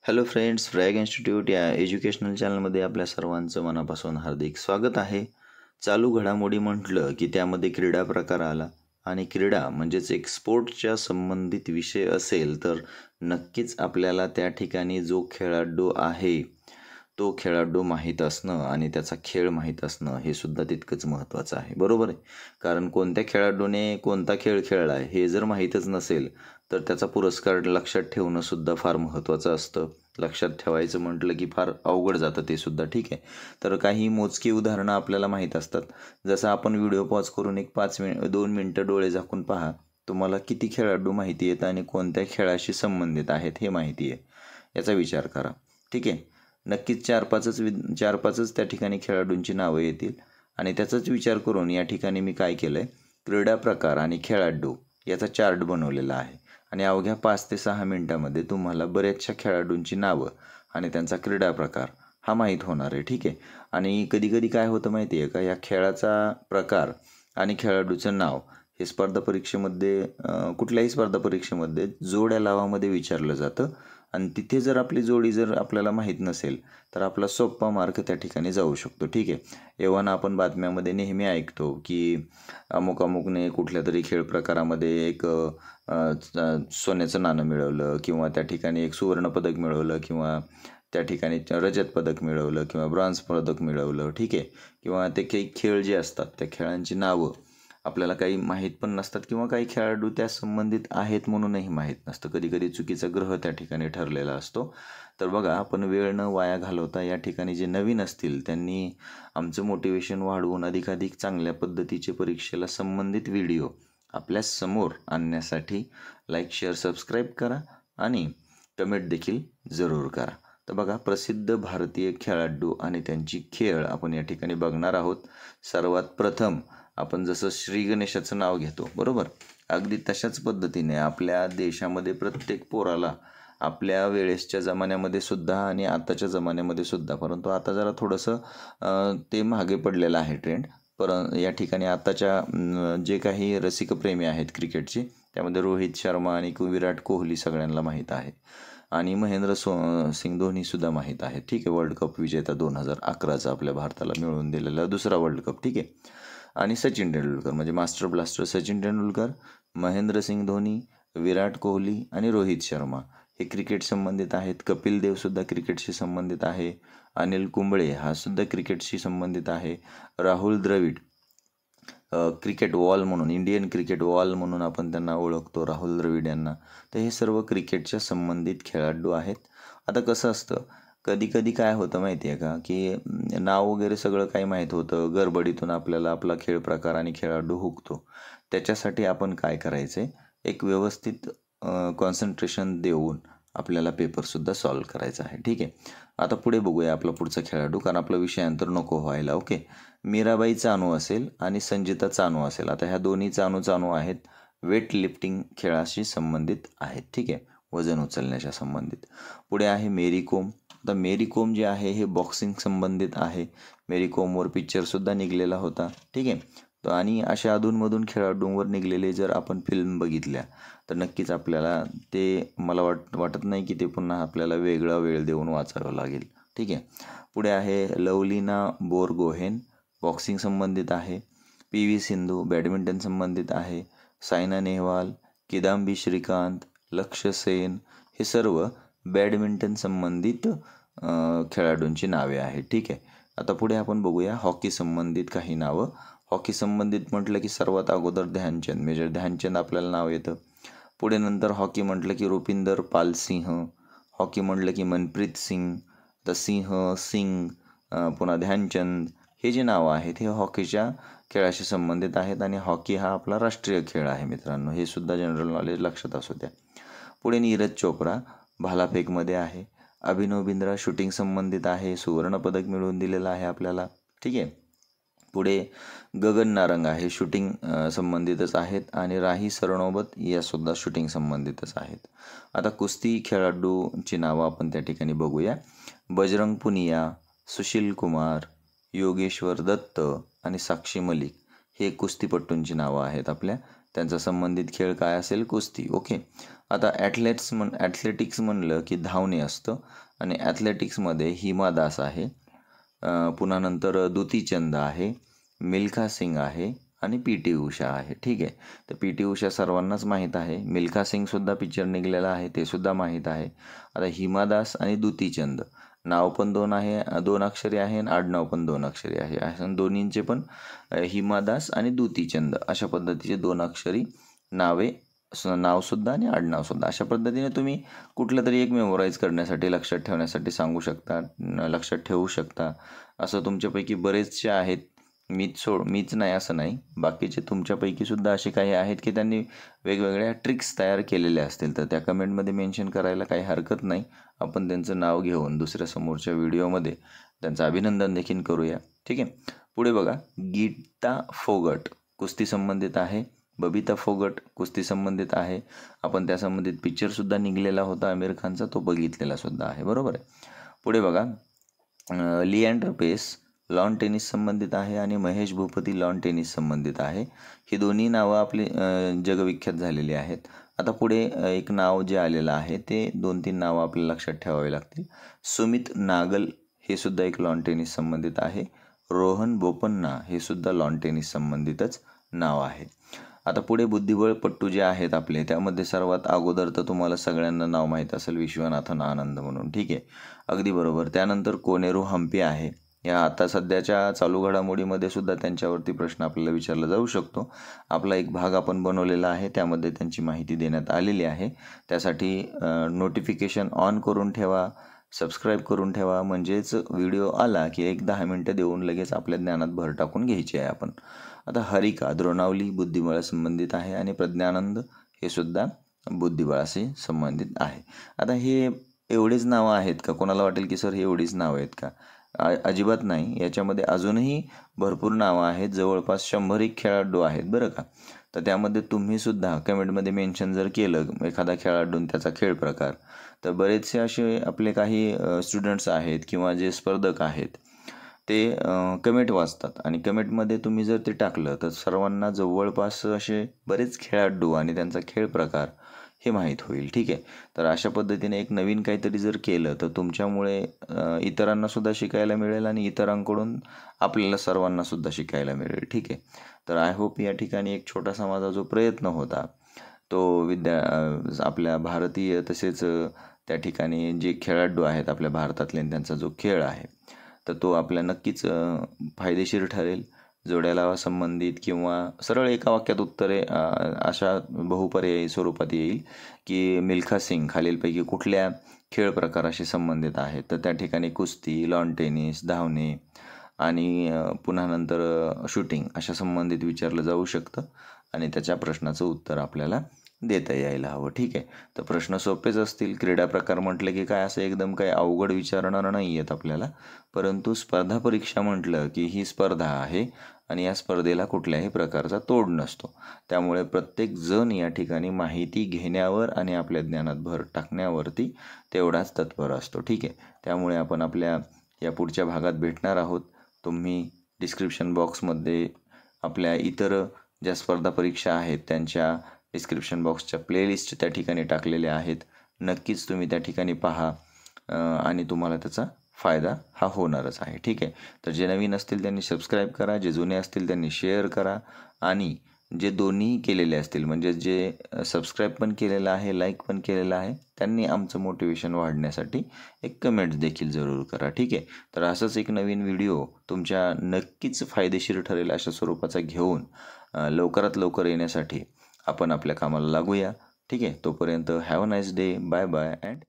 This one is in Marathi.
हॅलो फ्रेंड्स, फ्रॅग इन्स्टिट्यूट या एज्युकेशनल चॅनलमध्ये आपल्या सर्वांचं मनापासून हार्दिक स्वागत आहे. चालू घडामोडी म्हटलं की त्यामध्ये क्रीडा प्रकार आला आणि क्रीडा म्हणजेच एक स्पोर्ट्सच्या संबंधित विषय असेल तर नक्कीच आपल्याला त्या ठिकाणी जो खेळाडू आहे तो खेळाडू माहीत असणं आणि त्याचा खेळ माहीत असणं हे सुद्धा तितकंच महत्त्वाचं आहे, बरोबर आहे. कारण कोणत्या खेळाडूने कोणता खेळ खेळला आहे हे जर माहीतच नसेल तर त्याचा पुरस्कार लक्षात ठेवणं सुद्धा फार महत्त्वाचं असतं. लक्षात ठेवायचं म्हटलं की फार अवघड जातं ते सुद्धा, ठीक आहे. तर काही मोजकी उदाहरणं आपल्याला माहीत असतात. जसं आपण व्हिडिओ पॉज करून एक 2 मिनटं डोळे झाकून पहा, तुम्हाला किती खेळाडू माहिती आहेत आणि कोणत्या खेळाशी संबंधित आहेत हे माहिती आहे, याचा विचार करा, ठीक आहे. नक्कीच 4-5च त्या ठिकाणी खेळाडूंची नावं येतील आणि त्याचाच विचार करून या ठिकाणी मी काय केलं आहे, क्रीडा प्रकार आणि खेळाडू याचा चार्ट बनवलेला आहे आणि अवघ्या 5 ते 6 मिनिटांमध्ये तुम्हाला बऱ्याचशा खेळाडूंची नावं आणि त्यांचा क्रीडा प्रकार हा माहीत होणार आहे, ठीक आहे. आणि कधीकधी काय होतं माहिती आहे का, या खेळाचा प्रकार आणि खेळाडूचं नाव हे स्पर्धा परीक्षेमध्ये कुठल्याही स्पर्धा परीक्षेमध्ये जोड्या लावामध्ये विचारलं जातं आणि तिथे जर आपली जोडी जर आपल्याला माहीत नसेल तर आपला सोप्पा मार्क त्या ठिकाणी जाऊ शकतो, ठीक आहे. एव्हाना आपण बातम्यामध्ये नेहमी ऐकतो की अमुक अमुकने कुठल्या तरी खेळ प्रकारामध्ये एक सोन्याचं नाणं मिळवलं किंवा त्या ठिकाणी एक सुवर्णपदक मिळवलं किंवा त्या ठिकाणी रजत पदक मिळवलं किंवा ब्रॉन्झ पदक मिळवलं, ठीक आहे. किंवा ते काही खेळ जे असतात त्या खेळांची नावं आपल्याला काही माहीत पण नसतात किंवा काही खेळाडू त्या संबंधित आहेत म्हणूनही माहीत नसतं. कधीकधी चुकीचा ग्रह त्या ठिकाणी ठरलेला असतो. तर बघा, आपण वेळ न वाया घालवता या ठिकाणी जे नवीन असतील त्यांनी आमचं मोटिवेशन वाढवून अधिकाधिक चांगल्या पद्धतीचे परीक्षेला संबंधित व्हिडिओ आपल्या समोर आणण्यासाठी लाईक, शेअर, सबस्क्राईब करा आणि कमेंट देखील जरूर करा. तर बघा, प्रसिद्ध भारतीय खेळाडू आणि त्यांची खेळ आपण या ठिकाणी बघणार आहोत. सर्वात प्रथम आपण जसं श्री गणेशाचं नाव घेतो, बरोबर, अगदी तशाच पद्धतीने आपल्या देशामध्ये प्रत्येक पोराला आपल्या वेळेसच्या जमान्यामध्ये सुद्धा आणि आताच्या जमान्यामध्ये सुद्धा, परंतु आता जरा थोडंसं ते मागे पडलेलं आहे ट्रेंड. या ठिकाणी आताच्या जे काही रसिकप्रेमी आहेत क्रिकेटचे त्यामध्ये रोहित शर्मा आणि विराट कोहली सगळ्यांना माहीत आहे आणि सिंग धोनीसुद्धा माहीत आहे, ठीक आहे. वर्ल्ड कप विजेता 2011चा आपल्या भारताला मिळवून दिलेला दुसरा वर्ल्ड कप, ठीक आहे. आणि सचिन तेंडुलकर म्हणजे मास्टर ब्लास्टर सचिन तेंडुलकर, महेंद्रसिंग धोनी, विराट कोहली आणि रोहित शर्मा हे क्रिकेट संबंधित आहेत. कपिल देवसुद्धा क्रिकेटशी संबंधित आहे. अनिल कुंबळे हा सुद्धा क्रिकेटशी संबंधित आहे. राहुल द्रविड क्रिकेट वॉल म्हणून, इंडियन क्रिकेट वॉल म्हणून आपण त्यांना ओळखतो, राहुल द्रविड यांना. तर हे सर्व क्रिकेटच्या संबंधित खेळाडू आहेत. आता कसं असतं, कधी कधी काय होतं माहिती आहे का, की नाव वगैरे सगळं काही माहीत होतं, गडबडीतून आपल्याला आपला खेळ प्रकार आणि खेळाडू हुकतो. त्याच्यासाठी आपण काय करायचं आहे, एक व्यवस्थित कॉन्सन्ट्रेशन देऊन आपल्याला पेपरसुद्धा सॉल्व करायचा आहे, ठीक आहे. आता पुढे बघूया आपला पुढचा खेळाडू, कारण आपला विषयांतर नको व्हायला, ओके. मीराबाई चानू असेल आणि संजिता चानू असेल. आता ह्या दोन्ही चानू आहेत, वेट लिफ्टिंग खेळाशी संबंधित आहेत, ठीक आहे, वजन उचलण्याच्या संबंधित. पुढे आहे मेरी कोम. आता मेरी कोम जे आहे हे बॉक्सिंग संबंधित आहे. मेरी कोमवर पिक्चरसुद्धा निघलेला होता, ठीक आहे. आणि अशा अधूनमधून खेळाडूंवर निघलेले जर आपण फिल्म बघितल्या तर नक्कीच आपल्याला ते, मला वाटत नाही की ते पुन्हा आपल्याला वेगळा वेळ देऊन वाचावं लागेल, ठीक आहे. पुढे आहे लवलीना बोरगोहेन, बॉक्सिंग संबंधित आहे. PV सिंधू बॅडमिंटन संबंधित आहे. सायना नेहवाल, किदांबी श्रीकांत, लक्ष्य सेन हे सर्व बॅडमिंटन संबंधित खेळाडूंची नावे आहेत, ठीक आहे. आता पुढे आपण बघूया हॉकी संबंधित काही नावं. हॉकी संबंधित म्हटलं की सर्वात अगोदर ध्यानचंद, मेजर ध्यानचंद आपल्याला नाव येतं. पुढे नंतर हॉकी म्हटलं की रुपिंदर पाल सिंह, हॉकी म्हटलं की मनप्रीत सिंग, सिंग, पुन्हा ध्यानचंद, हे जे नावं आहेत हे हॉकीच्या खेळाशी संबंधित आहेत आणि हॉकी हा आपला राष्ट्रीय खेळ आहे मित्रांनो, हे सुद्धा जनरल नॉलेज लक्षात असू द्या. पुढे नीरज चोप्रा भालाफेकमध्ये आहे. अभिनव बिंद्रा शूटिंग संबंधित आहे, सुवर्णपदक मिळवून दिलेलं आहे आपल्याला, ठीक आहे. पुढे गगन नारंग आहे, शूटिंग संबंधितच आहेत आणि राही सरनोबत यासुद्धा शूटिंग संबंधितच आहेत. आता कुस्ती खेळाडूंची नावं आपण त्या ठिकाणी बघूया. बजरंग पुनिया, सुशील कुमार, योगेश्वर दत्त आणि साक्षी मलिक हे कुस्तीपट्टूंची नावं आहेत आपल्या. त्यांचा संबंधित खेळ काय असेल? कुस्ती. ओके. आता ॲथलेटिक्स म्हणलं की धावणे असतं आणि ॲथलेटिक्समध्ये हिमा दास आहे, पुन्हा नंतर दुती चंद आहे, मिल्खा सिंग आहे आणि पी.टी. उषा आहे. ठीक आहे. तर पी.टी. उषा सर्वांनाच माहीत आहे. मिल्खा सिंगसुद्धा पिक्चर निघालेला आहे, ते सुद्धा माहीत आहे. आता हिमा दास आणि दुती चंद, नाव पण 2 अक्षरी आहे आणि आडनाव पण 2 अक्षरी आहे. असं दोन्हींचे पण हिमा दास आणि दुती चंद अशा पद्धतीचे 2 अक्षरी नावसुद्धा आणि आडनावसुद्धा. अशा पद्धतीने तुम्ही कुठलं तरी एक मेमोराईज करण्यासाठी, लक्षात ठेवण्यासाठी सांगू शकता, लक्षात ठेवू शकता. असं तुमच्यापैकी बरेचसे आहेत. मीच नाही असं नाही, बाकीचे तुमच्यापैकी सुद्धा असे काही आहेत की त्यांनी वेगवेगळ्या ट्रिक्स तयार केलेल्या असतील, तर त्या कमेंटमध्ये मेन्शन करायला काही हरकत नाही. आपण त्यांचं नाव घेऊन दुसऱ्या समोरच्या व्हिडिओमध्ये त्यांचं अभिनंदन देखील करूया. ठीक आहे. पुढे बघा, गीता फोगट कुस्ती संबंधित आहे, बबिता फोगट कुस्ती संबंधित आहे. आपण त्या संबंधित पिक्चरसुद्धा निघालेला होता आमिर खानचा, तो बघितलेला सुद्धा आहे. बरोबर आहे. पुढे बघा, लिएंडर पेस लॉन टेनिस संबंधित आहे आणि महेश भूपती लॉन टेनिस संबंधित आहे. ही दोन्ही नावं आपली जगविख्यात झालेली आहेत. आता पुढे एक नाव जे आलेलं आहे ते 2-3 नावं आपल्याला लक्षात ठेवावी लागतील. सुमित नागल हे सुद्धा एक लॉन टेनिस संबंधित आहे. रोहन बोपन्ना हे सुद्धा लॉन टेनिस संबंधितच नाव आहे. आता पुढे बुद्धिबळपट्टू जे आहेत आपले, त्यामध्ये सर्वात अगोदर तर तुम्हाला सगळ्यांना नाव माहीत असेल, विश्वनाथन आनंद म्हणून. ठीक आहे, अगदी बरोबर. त्यानंतर कोनेरू हम्पी आहे. या आता सध्याच्या चालू घडामोडीमध्ये सुद्धा त्यांच्यावरती प्रश्न आपल्याला विचारला जाऊ शकतो. आपला एक भाग आपण बनवलेला आहे, त्यामध्ये त्यांची माहिती देण्यात आलेली आहे. त्यासाठी नोटिफिकेशन ऑन करून ठेवा, सबस्क्राईब करून ठेवा, म्हणजेच व्हिडिओ आला की 1-10 मिनटं देऊन लगेच आपल्या ज्ञानात भर टाकून घ्यायची आहे आपण. आता हरिका द्रोणावली बुद्धिबळासंबंधित आहे आणि प्रज्ञानंद हे सुद्धा बुद्धिबळाशी संबंधित आहे. आता हे एवढेच नावं आहेत का? कोणाला वाटेल की सर हे एवढीच नावं आहेत का? अजिबात नाही. याच्यामध्ये अजूनही भरपूर नावं आहेत. जवळपास 100 खेळाडू आहेत बरं का. तर त्यामध्ये तुम्हीसुद्धा कमेंटमध्ये मेन्शन जर केलं एखादा खेळाडून त्याचा खेळ प्रकार, तर बरेचसे असे आपले काही स्टुडंट्स आहेत किंवा जे स्पर्धक आहेत ते कमेंट वाचतात आणि कमेंटमध्ये तुम्ही जर ते टाकलं तर सर्वांना जवळपास असे बरेच खेळाडू आणि त्यांचा खेळ प्रकार हे माहीत होईल. ठीक आहे. तर अशा पद्धतीने एक नवीन काहीतरी जर केलं तर तुमच्यामुळे इतरांनासुद्धा शिकायला मिळेल आणि इतरांकडून आपल्याला सर्वांनासुद्धा शिकायला मिळेल. ठीक आहे. तर आय होप या ठिकाणी एक छोटासा माझा जो प्रयत्न होता तो आपल्या भारतीय तसेच त्या ठिकाणी जे खेळाडू आहेत आपल्या भारतातले त्यांचा जो खेळ आहे तर तो आपल्या नक्कीच फायदेशीर ठरेल. जोड्या लावा संबंधित किंवा सरळ एका वाक्यात उत्तरे अशा बहुपर्यायी स्वरूपात येईल की मिल्खा सिंग खालीलपैकी कुठल्या खेळ प्रकाराशी संबंधित आहेत, तर त्या ठिकाणी कुस्ती, लॉन टेनिस, धावणे आणि पुन्हा नंतर शूटिंग अशा संबंधित विचारलं जाऊ शकतं आणि त्याच्या प्रश्नाचं उत्तर आपल्याला देता यायला हवं. ठीक आहे. तर प्रश्न सोपेच असतील. क्रीडा प्रकार म्हटलं की काय असं एकदम काही अवघड विचारणार नाही आहेत आपल्याला, परंतु स्पर्धा परीक्षा म्हटलं की ही स्पर्धा आहे आणि या स्पर्धेला कुठल्याही प्रकारचा तोड नसतो. त्यामुळे प्रत्येक जण या ठिकाणी माहिती घेण्यावर आणि आपल्या ज्ञानात भर टाकण्यावरती तेवढाच तत्पर असतो. ठीक आहे. त्यामुळे आपण आपल्या या पुढच्या भागात भेटणार आहोत. तुम्ही डिस्क्रिप्शन बॉक्समध्ये आपल्या इतर ज्या स्पर्धा परीक्षा आहेत त्यांच्या डिस्क्रिप्शन बॉक्सच्या प्लेलिस्ट त्या ठिकाणी टाकलेल्या आहेत. नक्कीच तुम्ही त्या ठिकाणी पहा आणि तुम्हाला त्याचा फायदा हा होणारच आहे. ठीक आहे. तर जे नवीन असतील त्यांनी सबस्क्राईब करा, जे जुने असतील त्यांनी शेअर करा आणि जे दोन्ही केलेले असतील म्हणजे जे सबस्क्राईब पण केलेलं आहे, लाईक पण केलेलं आहे, त्यांनी आमचं मोटिवेशन वाढण्यासाठी एक कमेंट देखील जरूर करा. ठीक आहे. तर असंच एक नवीन व्हिडिओ तुमच्या नक्कीच फायदेशीर ठरेल अशा स्वरूपाचा घेऊन लवकरात लवकर येण्यासाठी आपण आपल्या कामाला लागूया. ठीक आहे. तोपर्यंत have a nice day. Bye bye and